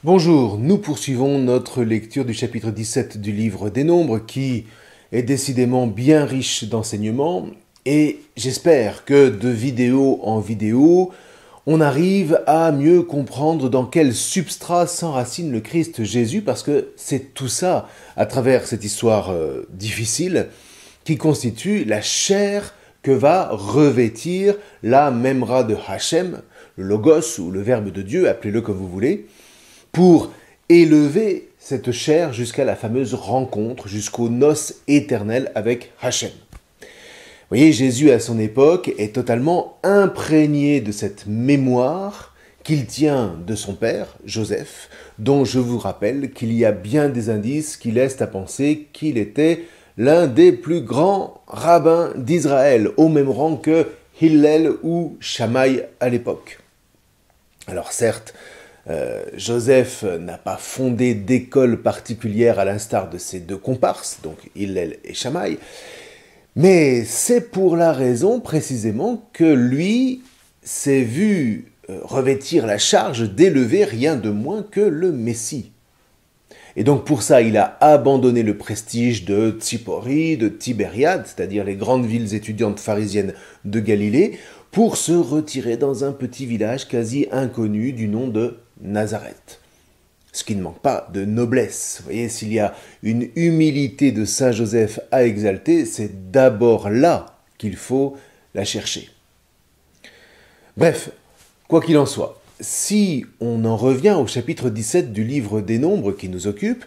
Bonjour, nous poursuivons notre lecture du chapitre 17 du livre des Nombres qui est décidément bien riche d'enseignements et j'espère que de vidéo en vidéo, on arrive à mieux comprendre dans quel substrat s'enracine le Christ Jésus parce que c'est tout ça, à travers cette histoire difficile, qui constitue la chair que va revêtir la Memra de Hachem, le Logos ou le Verbe de Dieu, appelez-le comme vous voulez, pour élever cette chair jusqu'à la fameuse rencontre, jusqu'aux noces éternelles avec Hachem. Vous voyez, Jésus à son époque est totalement imprégné de cette mémoire qu'il tient de son père, Joseph, dont je vous rappelle qu'il y a bien des indices qui laissent à penser qu'il était l'un des plus grands rabbins d'Israël, au même rang que Hillel ou Shammai à l'époque. Alors certes, Joseph n'a pas fondé d'école particulière à l'instar de ses deux comparses, donc Hillel et Shammai, mais c'est pour la raison précisément que lui s'est vu revêtir la charge d'élever rien de moins que le Messie. Et donc pour ça, il a abandonné le prestige de Tzipori, de Tibériade, c'est-à-dire les grandes villes étudiantes pharisiennes de Galilée, pour se retirer dans un petit village quasi inconnu du nom de Nazareth. Ce qui ne manque pas de noblesse. Vous voyez, s'il y a une humilité de Saint Joseph à exalter, c'est d'abord là qu'il faut la chercher. Bref, quoi qu'il en soit, si on en revient au chapitre 17 du livre des Nombres qui nous occupe,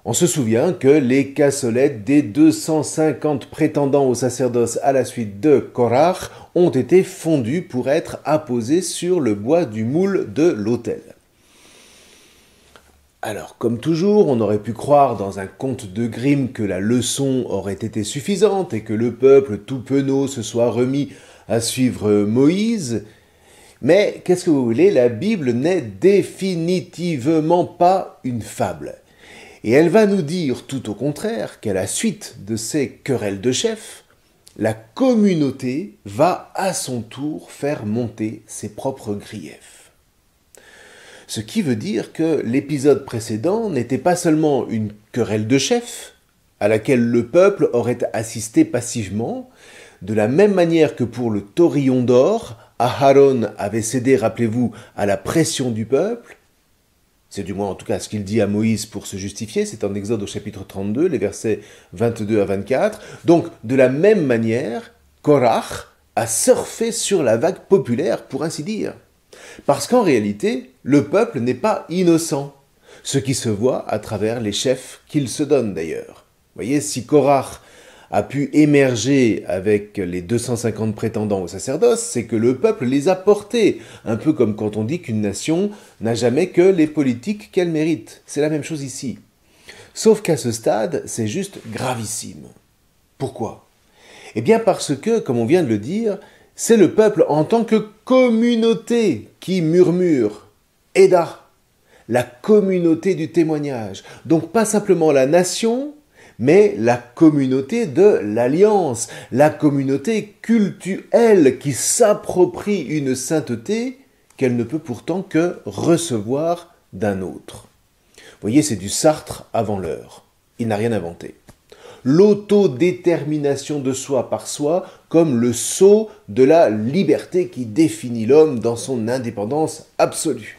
on se souvient que les cassolettes des 250 prétendants au sacerdoce à la suite de Korach ont été fondues pour être apposées sur le bois du moule de l'autel. Alors, comme toujours, on aurait pu croire dans un conte de Grimm que la leçon aurait été suffisante et que le peuple tout penaud se soit remis à suivre Moïse. Mais, qu'est-ce que vous voulez, la Bible n'est définitivement pas une fable. Et elle va nous dire tout au contraire qu'à la suite de ces querelles de chefs, la communauté va à son tour faire monter ses propres griefs. Ce qui veut dire que l'épisode précédent n'était pas seulement une querelle de chefs, à laquelle le peuple aurait assisté passivement, de la même manière que pour le taurillon d'or, Aharon avait cédé, rappelez-vous, à la pression du peuple. C'est du moins en tout cas ce qu'il dit à Moïse pour se justifier, c'est en Exode au chapitre 32, les versets 22 à 24. Donc, de la même manière, Korach a surfé sur la vague populaire, pour ainsi dire. Parce qu'en réalité, le peuple n'est pas innocent, ce qui se voit à travers les chefs qu'il se donne d'ailleurs. Vous voyez, si Korach a pu émerger avec les 250 prétendants au sacerdoce, c'est que le peuple les a portés, un peu comme quand on dit qu'une nation n'a jamais que les politiques qu'elle mérite. C'est la même chose ici. Sauf qu'à ce stade, c'est juste gravissime. Pourquoi ? Eh bien parce que, comme on vient de le dire, c'est le peuple en tant que communauté qui murmure. Eda, la communauté du témoignage. Donc pas simplement la nation, mais la communauté de l'alliance, la communauté cultuelle qui s'approprie une sainteté qu'elle ne peut pourtant que recevoir d'un autre. Vous voyez, c'est du Sartre avant l'heure. Il n'a rien inventé. L'autodétermination de soi par soi comme le sceau de la liberté qui définit l'homme dans son indépendance absolue.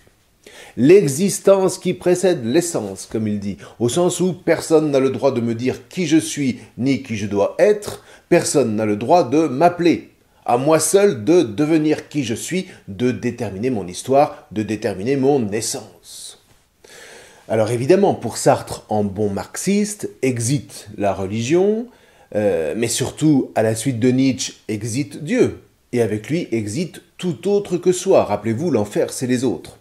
L'existence qui précède l'essence, comme il dit, au sens où personne n'a le droit de me dire qui je suis ni qui je dois être, personne n'a le droit de m'appeler. À moi seul de devenir qui je suis, de déterminer mon histoire, de déterminer mon essence. Alors évidemment, pour Sartre, en bon marxiste, exit la religion, mais surtout, à la suite de Nietzsche, exit Dieu. Et avec lui, exit tout autre que soi. Rappelez-vous, l'enfer, c'est les autres.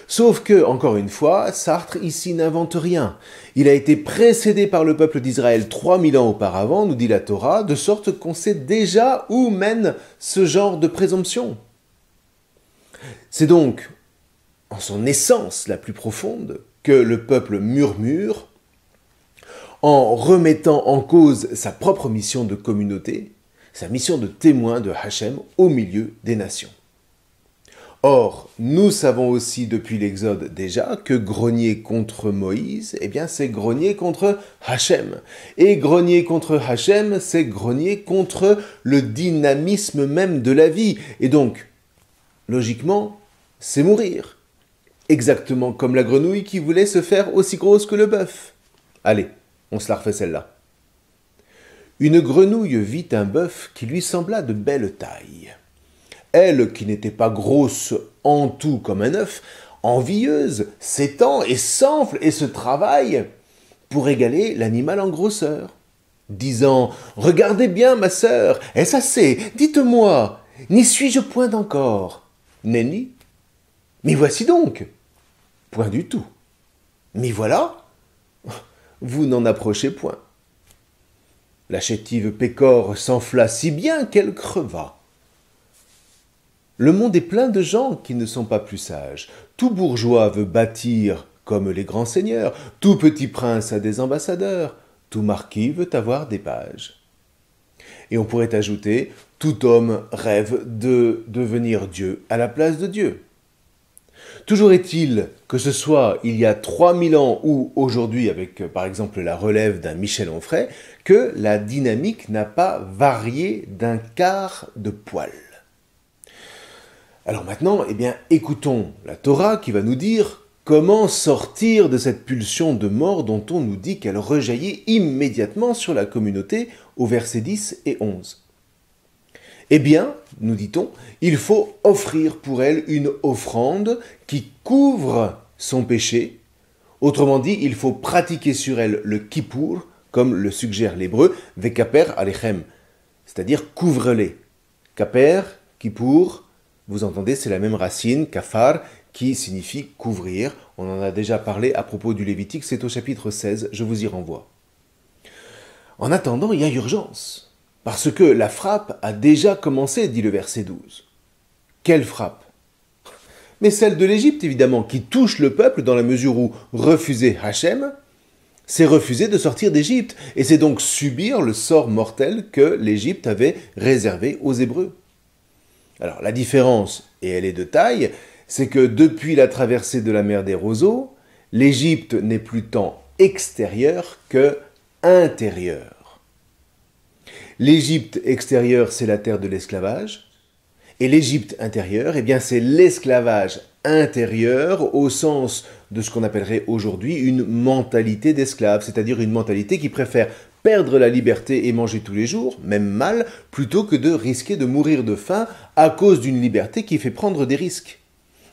Sauf que, encore une fois, Sartre ici n'invente rien. Il a été précédé par le peuple d'Israël 3000 ans auparavant, nous dit la Torah, de sorte qu'on sait déjà où mène ce genre de présomption. C'est donc en son essence la plus profonde, que le peuple murmure, en remettant en cause sa propre mission de communauté, sa mission de témoin de Hachem au milieu des nations. Or, nous savons aussi depuis l'Exode déjà que grogner contre Moïse, eh bien c'est grogner contre Hachem. Et grogner contre Hachem, c'est grogner contre le dynamisme même de la vie. Et donc, logiquement, c'est mourir. Exactement comme la grenouille qui voulait se faire aussi grosse que le bœuf. Allez, on se la refait celle-là. Une grenouille vit un bœuf qui lui sembla de belle taille. Elle, qui n'était pas grosse en tout comme un œuf, envieuse, s'étend et s'enfle et se travaille pour égaler l'animal en grosseur, disant « Regardez bien, ma sœur, est-ce assez? Dites-moi, n'y suis-je point encore? Nenni? M'y voici donc. Point du tout. M'y voilà? Vous n'en approchez point. » La chétive pécore s'enfla si bien qu'elle creva. Le monde est plein de gens qui ne sont pas plus sages. Tout bourgeois veut bâtir comme les grands seigneurs, tout petit prince a des ambassadeurs, tout marquis veut avoir des pages. Et on pourrait ajouter, tout homme rêve de devenir Dieu à la place de Dieu. Toujours est-il que ce soit il y a 3000 ans ou aujourd'hui avec par exemple la relève d'un Michel Onfray, que la dynamique n'a pas varié d'un quart de poil. Alors maintenant, eh bien, écoutons la Torah qui va nous dire comment sortir de cette pulsion de mort dont on nous dit qu'elle rejaillit immédiatement sur la communauté au verset 10 et 11. Eh bien, nous dit-on, il faut offrir pour elle une offrande qui couvre son péché. Autrement dit, il faut pratiquer sur elle le kippour, comme le suggère l'hébreu, vekaper alechem, c'est-à-dire couvre-les. Kaper, kippour, vous entendez, c'est la même racine, kafar, qui signifie couvrir. On en a déjà parlé à propos du Lévitique, c'est au chapitre 16, je vous y renvoie. En attendant, il y a urgence, parce que la frappe a déjà commencé, dit le verset 12. Quelle frappe? Mais celle de l'Égypte, évidemment, qui touche le peuple dans la mesure où refuser Hachem, c'est refuser de sortir d'Égypte, et c'est donc subir le sort mortel que l'Égypte avait réservé aux Hébreux. Alors la différence, et elle est de taille, c'est que depuis la traversée de la mer des Roseaux, l'Égypte n'est plus tant extérieure que intérieure. L'Égypte extérieure, c'est la terre de l'esclavage, et l'Égypte intérieure, eh bien c'est l'esclavage intérieur au sens de ce qu'on appellerait aujourd'hui une mentalité d'esclave, c'est-à-dire une mentalité qui préfère perdre la liberté et manger tous les jours, même mal, plutôt que de risquer de mourir de faim à cause d'une liberté qui fait prendre des risques.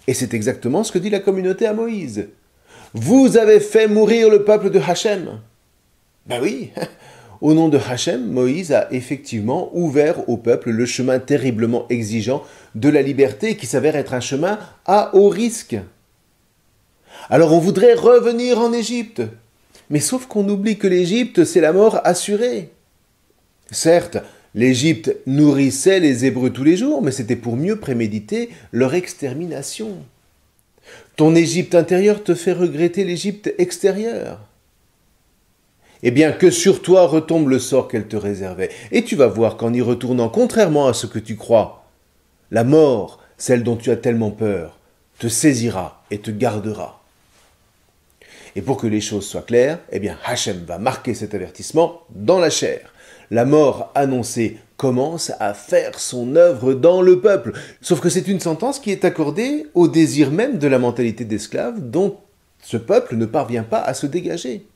Et c'est exactement ce que dit la communauté à Moïse. Vous avez fait mourir le peuple de Hachem. Ben oui, au nom de Hachem, Moïse a effectivement ouvert au peuple le chemin terriblement exigeant de la liberté qui s'avère être un chemin à haut risque. Alors on voudrait revenir en Égypte. Mais sauf qu'on oublie que l'Égypte, c'est la mort assurée. Certes, l'Égypte nourrissait les Hébreux tous les jours, mais c'était pour mieux préméditer leur extermination. Ton Égypte intérieure te fait regretter l'Égypte extérieure. Eh bien, que sur toi retombe le sort qu'elle te réservait. Et tu vas voir qu'en y retournant, contrairement à ce que tu crois, la mort, celle dont tu as tellement peur, te saisira et te gardera. Et pour que les choses soient claires, eh bien Hachem va marquer cet avertissement dans la chair. La mort annoncée commence à faire son œuvre dans le peuple. Sauf que c'est une sentence qui est accordée au désir même de la mentalité d'esclave dont ce peuple ne parvient pas à se dégager.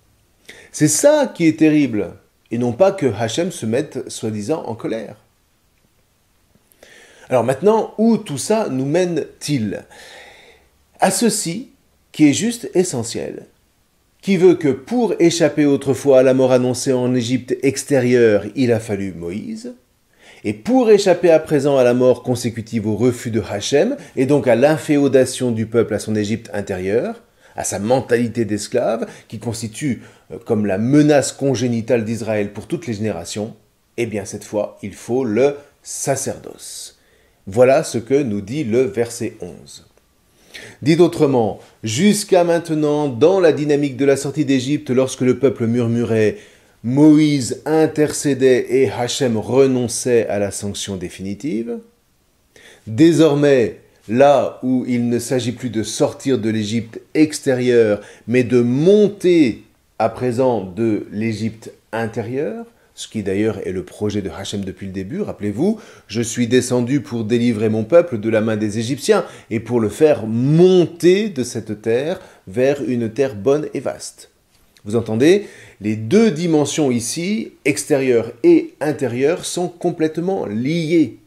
C'est ça qui est terrible, et non pas que Hachem se mette soi-disant en colère. Alors maintenant, où tout ça nous mène-t-il? À ceci qui est juste essentiel, qui veut que pour échapper autrefois à la mort annoncée en Égypte extérieure, il a fallu Moïse, et pour échapper à présent à la mort consécutive au refus de Hachem, et donc à l'inféodation du peuple à son Égypte intérieure, à sa mentalité d'esclave, qui constitue comme la menace congénitale d'Israël pour toutes les générations, eh bien cette fois, il faut le sacerdoce. Voilà ce que nous dit le verset 11. Dit autrement, jusqu'à maintenant, dans la dynamique de la sortie d'Égypte, lorsque le peuple murmurait, Moïse intercédait et Hachem renonçait à la sanction définitive, désormais, là où il ne s'agit plus de sortir de l'Égypte extérieure, mais de monter à présent de l'Égypte intérieure, ce qui d'ailleurs est le projet de Hachem depuis le début, rappelez-vous, je suis descendu pour délivrer mon peuple de la main des Égyptiens et pour le faire monter de cette terre vers une terre bonne et vaste. Vous entendez? Les deux dimensions ici, extérieure et intérieure, sont complètement liées.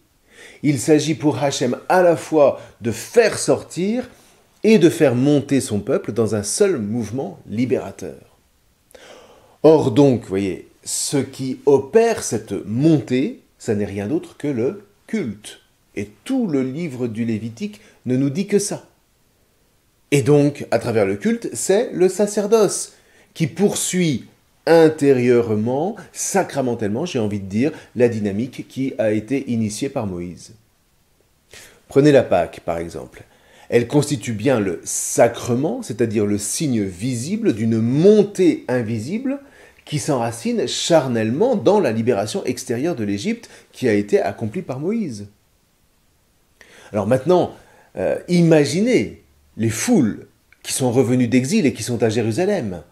Il s'agit pour Hachem à la fois de faire sortir et de faire monter son peuple dans un seul mouvement libérateur. Or donc, vous voyez, ce qui opère cette montée, ça n'est rien d'autre que le culte. Et tout le livre du Lévitique ne nous dit que ça. Et donc, à travers le culte, c'est le sacerdoce qui poursuit intérieurement, sacramentellement, j'ai envie de dire, la dynamique qui a été initiée par Moïse. Prenez la Pâque, par exemple. Elle constitue bien le sacrement, c'est-à-dire le signe visible d'une montée invisible qui s'enracine charnellement dans la libération extérieure de l'Égypte qui a été accomplie par Moïse. Alors maintenant, imaginez les foules qui sont revenues d'exil et qui sont à Jérusalem.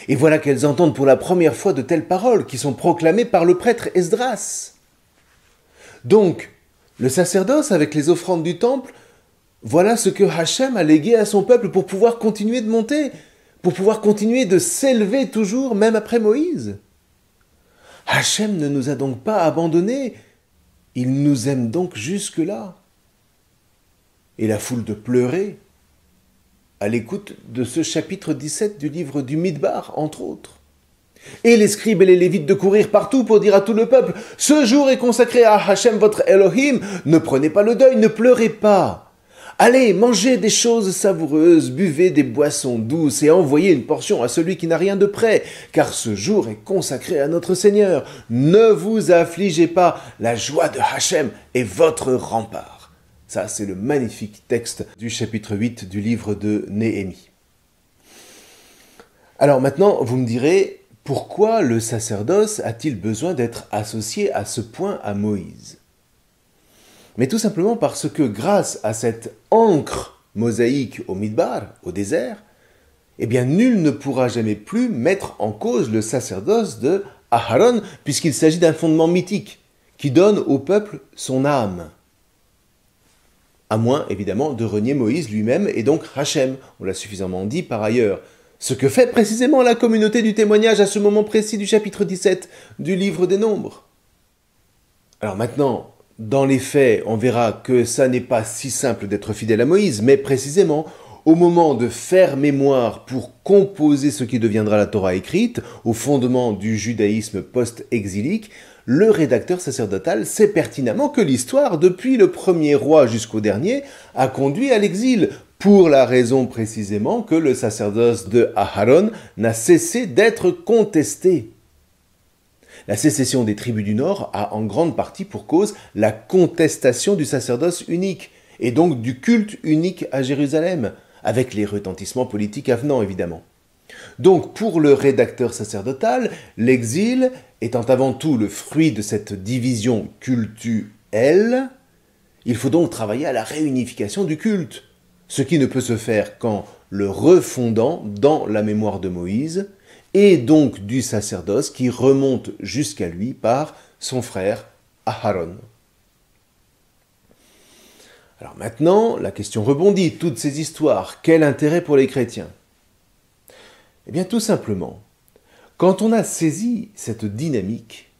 Et voilà qu'elles entendent pour la première fois de telles paroles qui sont proclamées par le prêtre Esdras. Donc, le sacerdoce avec les offrandes du temple, voilà ce que Hachem a légué à son peuple pour pouvoir continuer de monter, pour pouvoir continuer de s'élever toujours, même après Moïse. Hachem ne nous a donc pas abandonnés, il nous aime donc jusque-là. Et la foule de pleurer à l'écoute de ce chapitre 17 du livre du Midbar, entre autres. Et les scribes et les lévites de courir partout pour dire à tout le peuple, « Ce jour est consacré à Hachem votre Elohim, ne prenez pas le deuil, ne pleurez pas. Allez, mangez des choses savoureuses, buvez des boissons douces et envoyez une portion à celui qui n'a rien de prêt, car ce jour est consacré à notre Seigneur. Ne vous affligez pas, la joie de Hachem est votre rempart. » Ça, c'est le magnifique texte du chapitre 8 du livre de Néhémie. Alors maintenant, vous me direz, pourquoi le sacerdoce a-t-il besoin d'être associé à ce point à Moïse? Mais tout simplement parce que grâce à cette encre mosaïque au Midbar, au désert, eh bien nul ne pourra jamais plus mettre en cause le sacerdoce de Aharon, puisqu'il s'agit d'un fondement mythique qui donne au peuple son âme. À moins, évidemment, de renier Moïse lui-même et donc Hachem. On l'a suffisamment dit par ailleurs. Ce que fait précisément la communauté du témoignage à ce moment précis du chapitre 17 du livre des Nombres. Alors maintenant, dans les faits, on verra que ça n'est pas si simple d'être fidèle à Moïse, mais précisément, au moment de faire mémoire pour composer ce qui deviendra la Torah écrite, au fondement du judaïsme post-exilique, le rédacteur sacerdotal sait pertinemment que l'histoire, depuis le premier roi jusqu'au dernier, a conduit à l'exil, pour la raison précisément que le sacerdoce de Aharon n'a cessé d'être contesté. La sécession des tribus du Nord a en grande partie pour cause la contestation du sacerdoce unique, et donc du culte unique à Jérusalem, avec les retentissements politiques avenants évidemment. Donc pour le rédacteur sacerdotal, l'exil étant avant tout le fruit de cette division cultuelle, il faut donc travailler à la réunification du culte, ce qui ne peut se faire qu'en le refondant dans la mémoire de Moïse, et donc du sacerdoce qui remonte jusqu'à lui par son frère Aharon. Alors maintenant, la question rebondit, toutes ces histoires, quel intérêt pour les chrétiens? Eh bien tout simplement, quand on a saisi cette dynamique,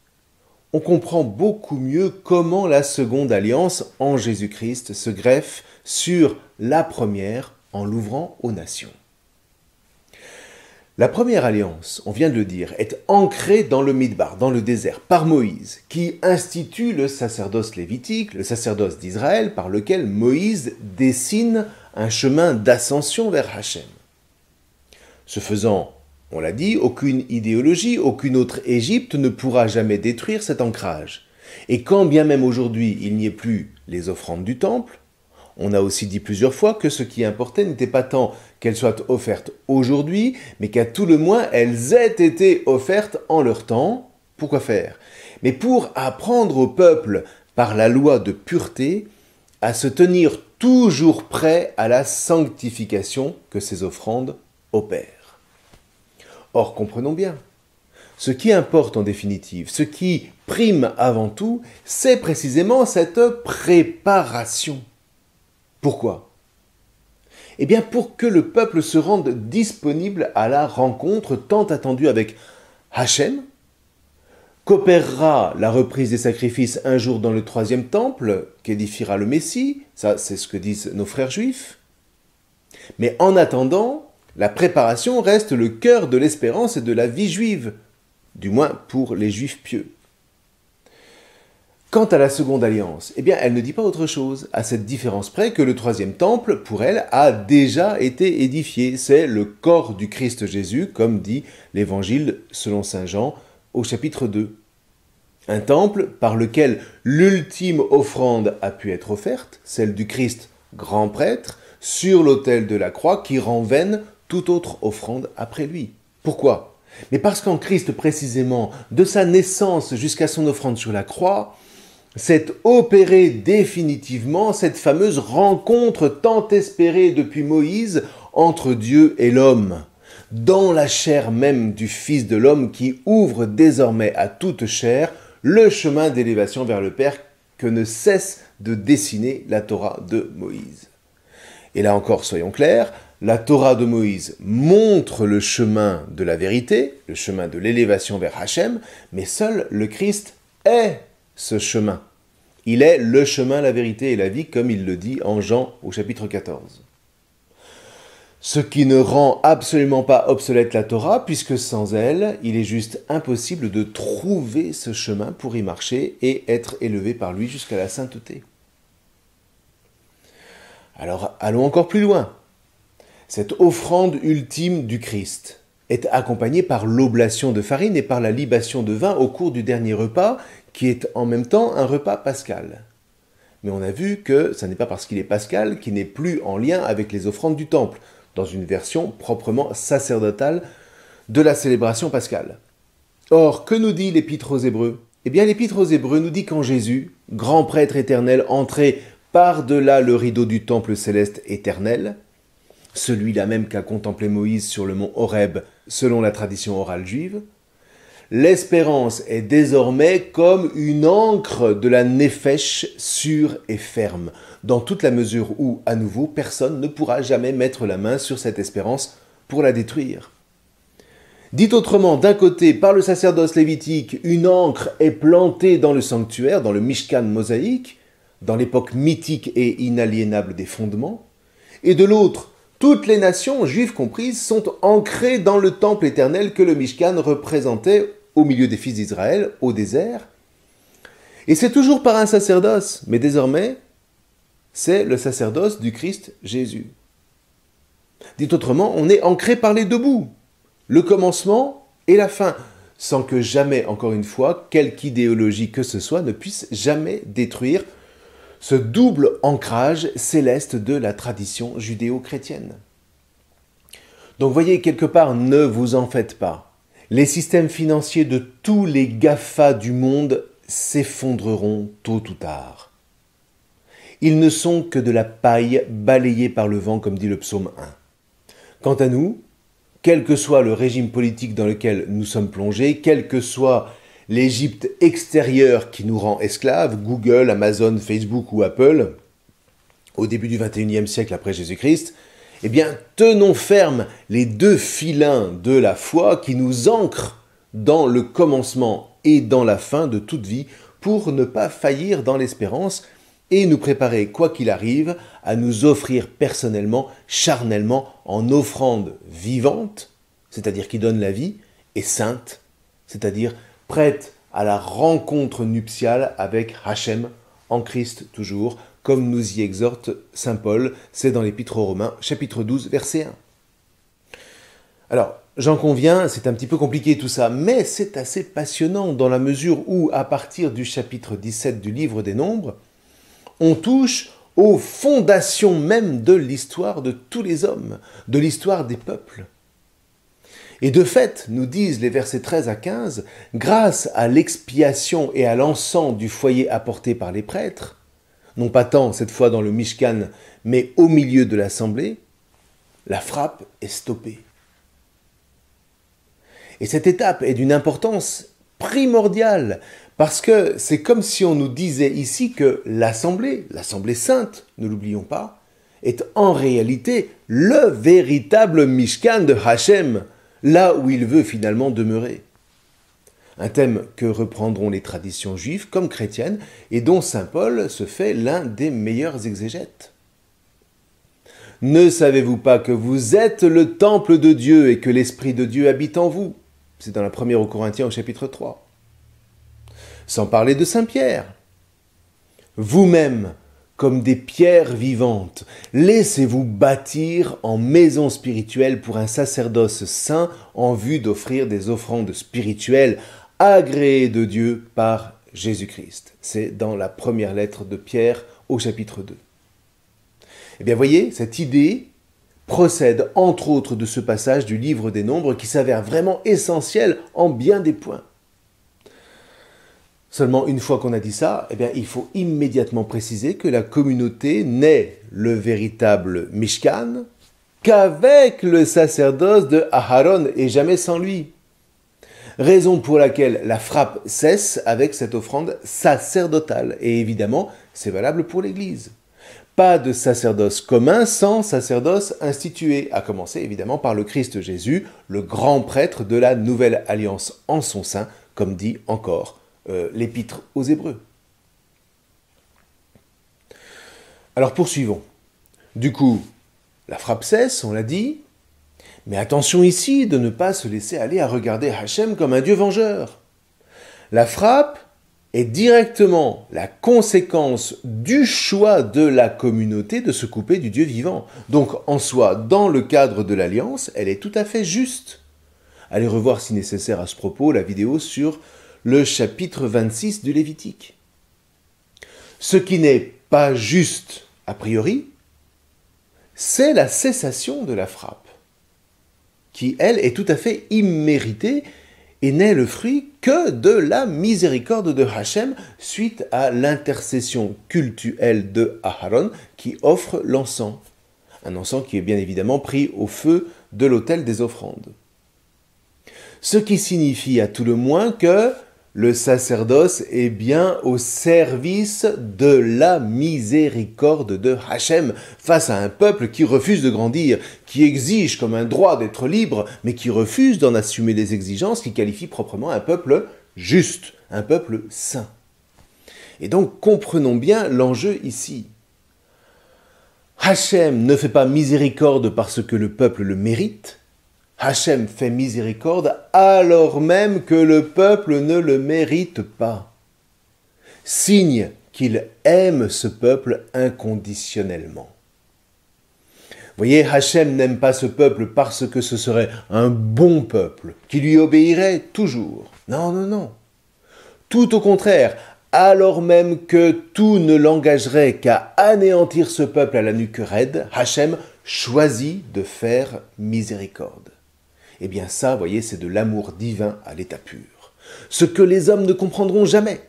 on comprend beaucoup mieux comment la seconde alliance en Jésus-Christ se greffe sur la première en l'ouvrant aux nations. La première alliance, on vient de le dire, est ancrée dans le Midbar, dans le désert, par Moïse, qui institue le sacerdoce lévitique, le sacerdoce d'Israël, par lequel Moïse dessine un chemin d'ascension vers Hachem. Ce faisant, on l'a dit, aucune idéologie, aucune autre Égypte ne pourra jamais détruire cet ancrage. Et quand bien même aujourd'hui il n'y ait plus les offrandes du temple, on a aussi dit plusieurs fois que ce qui importait n'était pas tant qu'elles soient offertes aujourd'hui, mais qu'à tout le moins elles aient été offertes en leur temps. Pourquoi faire? Mais pour apprendre au peuple, par la loi de pureté, à se tenir toujours prêt à la sanctification que ces offrandes opèrent. Or, comprenons bien, ce qui importe en définitive, ce qui prime avant tout, c'est précisément cette préparation. Pourquoi ? Eh bien, pour que le peuple se rende disponible à la rencontre tant attendue avec Hachem, qu'opérera la reprise des sacrifices un jour dans le 3e temple, qu'édifiera le Messie, ça c'est ce que disent nos frères juifs. Mais en attendant, la préparation reste le cœur de l'espérance et de la vie juive, du moins pour les juifs pieux. Quant à la seconde alliance, eh bien elle ne dit pas autre chose, à cette différence près que le 3e temple, pour elle, a déjà été édifié. C'est le corps du Christ Jésus, comme dit l'Évangile selon saint Jean, au chapitre 2. Un temple par lequel l'ultime offrande a pu être offerte, celle du Christ grand prêtre, sur l'autel de la croix qui rend vaine toute autre offrande après lui. Pourquoi ? Mais parce qu'en Christ précisément, de sa naissance jusqu'à son offrande sur la croix, s'est opérée définitivement cette fameuse rencontre tant espérée depuis Moïse entre Dieu et l'homme, dans la chair même du Fils de l'homme qui ouvre désormais à toute chair le chemin d'élévation vers le Père que ne cesse de dessiner la Torah de Moïse. Et là encore, soyons clairs, la Torah de Moïse montre le chemin de la vérité, le chemin de l'élévation vers Hachem, mais seul le Christ est ce chemin. Il est le chemin, la vérité et la vie, comme il le dit en Jean au chapitre 14. Ce qui ne rend absolument pas obsolète la Torah, puisque sans elle, il est juste impossible de trouver ce chemin pour y marcher et être élevé par lui jusqu'à la sainteté. Alors, allons encore plus loin. Cette offrande ultime du Christ est accompagnée par l'oblation de farine et par la libation de vin au cours du dernier repas, qui est en même temps un repas pascal. Mais on a vu que ce n'est pas parce qu'il est pascal qu'il n'est plus en lien avec les offrandes du temple, dans une version proprement sacerdotale de la célébration pascale. Or, que nous dit l'Épître aux Hébreux ? Eh bien, l'Épître aux Hébreux nous dit qu'en Jésus, grand prêtre éternel, entré par-delà le rideau du temple céleste éternel, celui-là même qu'a contemplé Moïse sur le mont Horeb selon la tradition orale juive, l'espérance est désormais comme une ancre de la néphesh sûre et ferme, dans toute la mesure où, à nouveau, personne ne pourra jamais mettre la main sur cette espérance pour la détruire. Dit autrement, d'un côté, par le sacerdoce lévitique, une ancre est plantée dans le sanctuaire, dans le Mishkan mosaïque, dans l'époque mythique et inaliénable des fondements, et de l'autre, toutes les nations, juives comprises, sont ancrées dans le temple éternel que le Mishkan représentait au milieu des fils d'Israël, au désert. Et c'est toujours par un sacerdoce, mais désormais, c'est le sacerdoce du Christ Jésus. Dit autrement, on est ancré par les deux bouts, le commencement et la fin, sans que jamais, encore une fois, quelque idéologie que ce soit ne puisse jamais détruire ce double ancrage céleste de la tradition judéo-chrétienne. Donc voyez, quelque part, ne vous en faites pas. Les systèmes financiers de tous les GAFA du monde s'effondreront tôt ou tard. Ils ne sont que de la paille balayée par le vent, comme dit le psaume 1. Quant à nous, quel que soit le régime politique dans lequel nous sommes plongés, quelle que soit l'Égypte extérieure qui nous rend esclaves, Google, Amazon, Facebook ou Apple, au début du XXIe siècle après Jésus-Christ, eh bien, tenons ferme les deux filins de la foi qui nous ancrent dans le commencement et dans la fin de toute vie pour ne pas faillir dans l'espérance et nous préparer, quoi qu'il arrive, à nous offrir personnellement, charnellement, en offrande vivante, c'est-à-dire qui donne la vie, et sainte, c'est-à-dire prête à la rencontre nuptiale avec Hachem, en Christ toujours, comme nous y exhorte saint Paul, c'est dans l'Épître aux Romains, chapitre 12, verset 1. Alors, j'en conviens, c'est un petit peu compliqué tout ça, mais c'est assez passionnant dans la mesure où, à partir du chapitre 17 du livre des Nombres, on touche aux fondations même de l'histoire de tous les hommes, de l'histoire des peuples. Et de fait, nous disent les versets 13 à 15, grâce à l'expiation et à l'encens du foyer apporté par les prêtres, non pas tant cette fois dans le Mishkan, mais au milieu de l'assemblée, la frappe est stoppée. Et cette étape est d'une importance primordiale, parce que c'est comme si on nous disait ici que l'assemblée sainte, ne l'oublions pas, est en réalité le véritable Mishkan de Hachem, là où il veut finalement demeurer. Un thème que reprendront les traditions juives comme chrétiennes et dont saint Paul se fait l'un des meilleurs exégètes. Ne savez-vous pas que vous êtes le temple de Dieu et que l'Esprit de Dieu habite en vous? C'est dans la première aux Corinthiens au chapitre 3. Sans parler de saint Pierre. Vous-même, comme des pierres vivantes, laissez-vous bâtir en maison spirituelle pour un sacerdoce saint en vue d'offrir des offrandes spirituelles agréées de Dieu par Jésus-Christ. C'est dans la première lettre de Pierre au chapitre 2. Eh bien, voyez, cette idée procède entre autres de ce passage du livre des Nombres qui s'avère vraiment essentiel en bien des points. Seulement, une fois qu'on a dit ça, eh bien, il faut immédiatement préciser que la communauté n'est le véritable Mishkan qu'avec le sacerdoce de Aharon et jamais sans lui. Raison pour laquelle la frappe cesse avec cette offrande sacerdotale. Et évidemment, c'est valable pour l'Église. Pas de sacerdoce commun sans sacerdoce institué, à commencer évidemment par le Christ Jésus, le grand prêtre de la nouvelle alliance en son sein, comme dit encore l'épître aux Hébreux. Alors poursuivons. Du coup, la frappe cesse, on l'a dit, mais attention ici de ne pas se laisser aller à regarder Hachem comme un Dieu vengeur. La frappe est directement la conséquence du choix de la communauté de se couper du Dieu vivant. Donc en soi, dans le cadre de l'alliance, elle est tout à fait juste. Allez revoir si nécessaire à ce propos la vidéo sur le chapitre 26 du Lévitique. Ce qui n'est pas juste a priori, c'est la cessation de la frappe, qui elle est tout à fait imméritée et n'est le fruit que de la miséricorde de Hachem suite à l'intercession cultuelle de Aharon qui offre l'encens. Un encens qui est bien évidemment pris au feu de l'autel des offrandes. Ce qui signifie à tout le moins que le sacerdoce est bien au service de la miséricorde de Hachem face à un peuple qui refuse de grandir, qui exige comme un droit d'être libre, mais qui refuse d'en assumer les exigences qui qualifient proprement un peuple juste, un peuple saint. Et donc comprenons bien l'enjeu ici. Hachem ne fait pas miséricorde parce que le peuple le mérite. Hachem fait miséricorde alors même que le peuple ne le mérite pas. Signe qu'il aime ce peuple inconditionnellement. Voyez, Hachem n'aime pas ce peuple parce que ce serait un bon peuple, qui lui obéirait toujours. Non, non, non. Tout au contraire, alors même que tout ne l'engagerait qu'à anéantir ce peuple à la nuque raide, Hachem choisit de faire miséricorde. Eh bien ça, voyez, c'est de l'amour divin à l'état pur. Ce que les hommes ne comprendront jamais.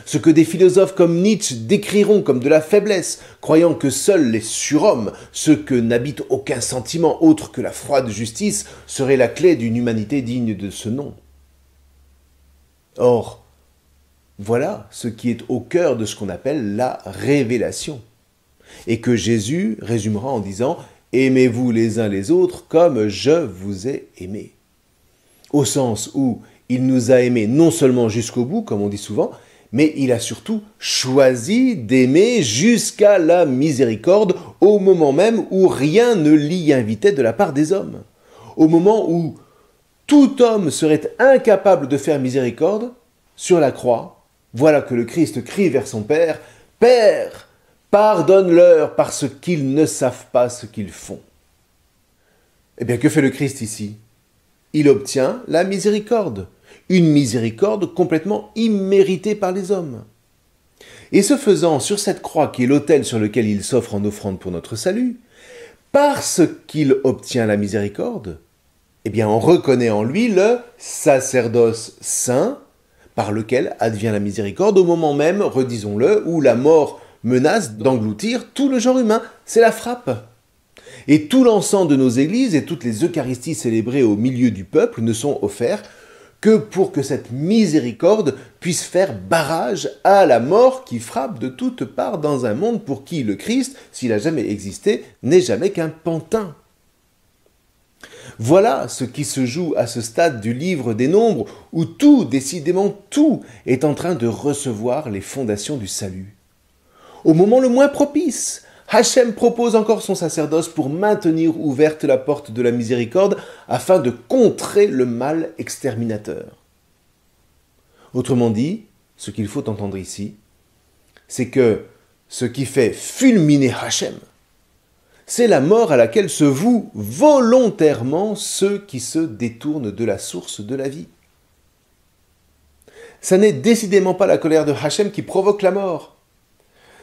Ce que des philosophes comme Nietzsche décriront comme de la faiblesse, croyant que seuls les surhommes, ceux que n'habite aucun sentiment autre que la froide justice, seraient la clé d'une humanité digne de ce nom. Or, voilà ce qui est au cœur de ce qu'on appelle la révélation. Et que Jésus résumera en disant « Aimez-vous les uns les autres comme je vous ai aimé ». Au sens où il nous a aimés non seulement jusqu'au bout, comme on dit souvent, mais il a surtout choisi d'aimer jusqu'à la miséricorde au moment même où rien ne l'y invitait de la part des hommes. Au moment où tout homme serait incapable de faire miséricorde, sur la croix, voilà que le Christ crie vers son Père « Père, pardonne-leur parce qu'ils ne savent pas ce qu'ils font. » Eh bien, que fait le Christ ici? Il obtient la miséricorde. Une miséricorde complètement imméritée par les hommes. Et ce faisant, sur cette croix qui est l'autel sur lequel il s'offre en offrande pour notre salut, parce qu'il obtient la miséricorde, eh bien on reconnaît en lui le sacerdoce saint par lequel advient la miséricorde au moment même, redisons-le, où la mort menace d'engloutir tout le genre humain. C'est la frappe. Et tout l'encens de nos églises et toutes les Eucharisties célébrées au milieu du peuple ne sont offerts que pour que cette miséricorde puisse faire barrage à la mort qui frappe de toutes parts dans un monde pour qui le Christ, s'il a jamais existé, n'est jamais qu'un pantin. Voilà ce qui se joue à ce stade du livre des Nombres, où tout, décidément tout, est en train de recevoir les fondations du salut. Au moment le moins propice, Hachem propose encore son sacerdoce pour maintenir ouverte la porte de la miséricorde afin de contrer le mal exterminateur. Autrement dit, ce qu'il faut entendre ici, c'est que ce qui fait fulminer Hachem, c'est la mort à laquelle se vouent volontairement ceux qui se détournent de la source de la vie. Ça n'est décidément pas la colère de Hachem qui provoque la mort.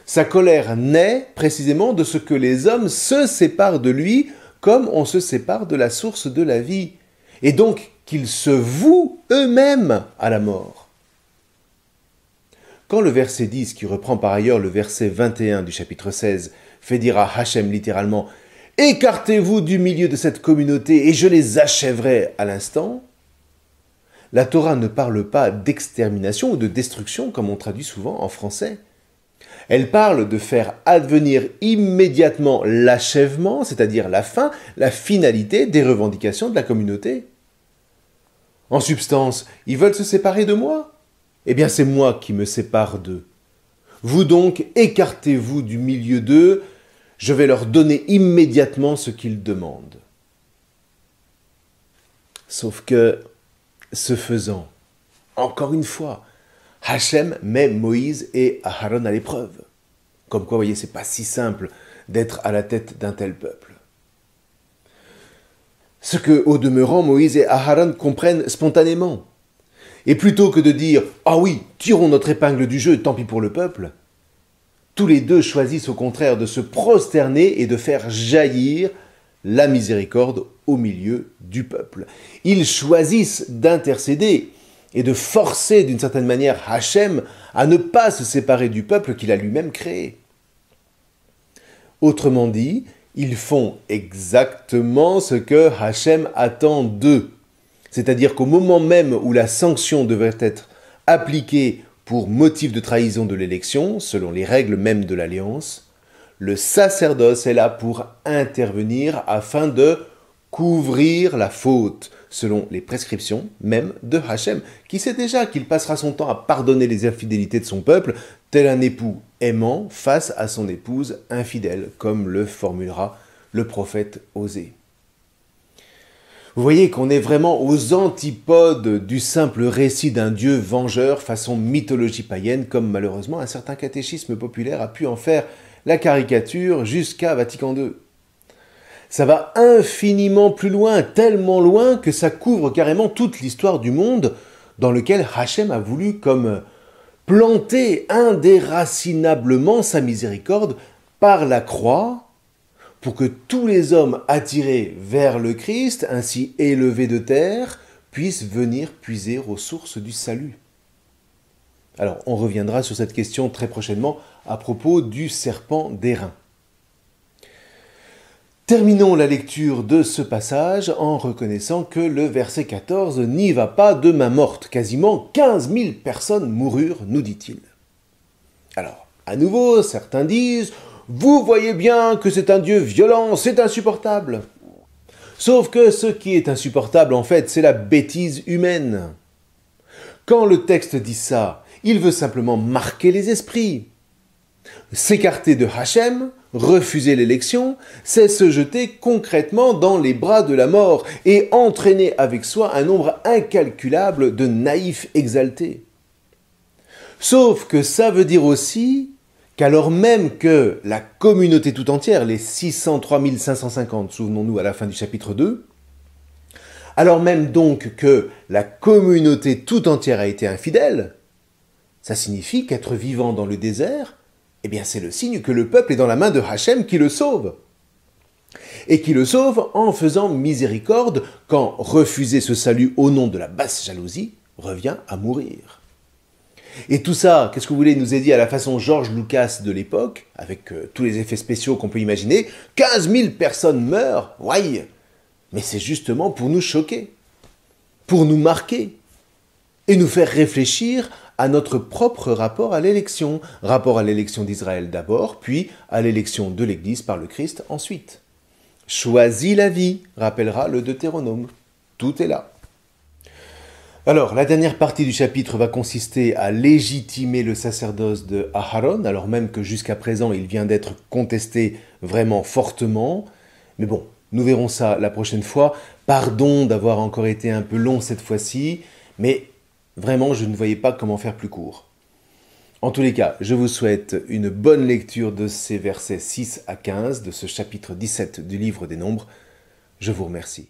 Sa colère naît précisément de ce que les hommes se séparent de lui comme on se sépare de la source de la vie, et donc qu'ils se vouent eux-mêmes à la mort. Quand le verset 10, qui reprend par ailleurs le verset 21 du chapitre 16, fait dire à Hachem littéralement « Écartez-vous du milieu de cette communauté et je les achèverai à l'instant », la Torah ne parle pas d'extermination ou de destruction comme on traduit souvent en français. Elle parle de faire advenir immédiatement l'achèvement, c'est-à-dire la fin, la finalité des revendications de la communauté. En substance, ils veulent se séparer de moi? Eh bien, c'est moi qui me sépare d'eux. Vous donc, écartez-vous du milieu d'eux, je vais leur donner immédiatement ce qu'ils demandent. Sauf que, ce faisant, encore une fois, Hachem met Moïse et Aaron à l'épreuve. Comme quoi, vous voyez, c'est pas si simple d'être à la tête d'un tel peuple. Ce que, au demeurant, Moïse et Aaron comprennent spontanément. Et plutôt que de dire « Ah oui, tirons notre épingle du jeu, tant pis pour le peuple », tous les deux choisissent au contraire de se prosterner et de faire jaillir la miséricorde au milieu du peuple. Ils choisissent d'intercéder et de forcer d'une certaine manière Hachem à ne pas se séparer du peuple qu'il a lui-même créé. Autrement dit, ils font exactement ce que Hachem attend d'eux. C'est-à-dire qu'au moment même où la sanction devrait être appliquée pour motif de trahison de l'élection, selon les règles mêmes de l'alliance, le sacerdoce est là pour intervenir afin de couvrir la faute, selon les prescriptions même de Hachem, qui sait déjà qu'il passera son temps à pardonner les infidélités de son peuple, tel un époux aimant face à son épouse infidèle, comme le formulera le prophète Osée. Vous voyez qu'on est vraiment aux antipodes du simple récit d'un Dieu vengeur façon mythologie païenne, comme malheureusement un certain catéchisme populaire a pu en faire la caricature jusqu'à Vatican II. Ça va infiniment plus loin, tellement loin que ça couvre carrément toute l'histoire du monde dans lequel Hachem a voulu comme planter indéracinablement sa miséricorde par la croix, pour que tous les hommes attirés vers le Christ, ainsi élevés de terre, puissent venir puiser aux sources du salut. Alors, on reviendra sur cette question très prochainement à propos du serpent d'airain. Terminons la lecture de ce passage en reconnaissant que le verset 14 n'y va pas de main morte. Quasiment 15 000 personnes moururent, nous dit-il. Alors, à nouveau, certains disent « Vous voyez bien que c'est un Dieu violent, c'est insupportable ». Sauf que ce qui est insupportable, en fait, c'est la bêtise humaine. Quand le texte dit ça, il veut simplement marquer les esprits. S'écarter de Hachem, refuser l'élection, c'est se jeter concrètement dans les bras de la mort et entraîner avec soi un nombre incalculable de naïfs exaltés. Sauf que ça veut dire aussi qu'alors même que la communauté tout entière, les 603 550, souvenons-nous à la fin du chapitre 2, alors même donc que la communauté tout entière a été infidèle, ça signifie qu'être vivant dans le désert, eh bien c'est le signe que le peuple est dans la main de Hachem qui le sauve. Et qui le sauve en faisant miséricorde quand refuser ce salut au nom de la basse jalousie revient à mourir. Et tout ça, qu'est-ce que vous voulez, nous a dit à la façon George Lucas de l'époque, avec tous les effets spéciaux qu'on peut imaginer, 15 000 personnes meurent, ouais. Mais c'est justement pour nous choquer, pour nous marquer, et nous faire réfléchir à notre propre rapport à l'élection d'Israël d'abord, puis à l'élection de l'Église par le Christ ensuite. Choisis la vie, rappellera le Deutéronome. Tout est là. Alors, la dernière partie du chapitre va consister à légitimer le sacerdoce de Aharon, alors même que jusqu'à présent il vient d'être contesté vraiment fortement. Mais bon, nous verrons ça la prochaine fois. Pardon d'avoir encore été un peu long cette fois-ci, mais vraiment je ne voyais pas comment faire plus court. En tous les cas, je vous souhaite une bonne lecture de ces versets 6 à 15 de ce chapitre 17 du livre des Nombres. Je vous remercie.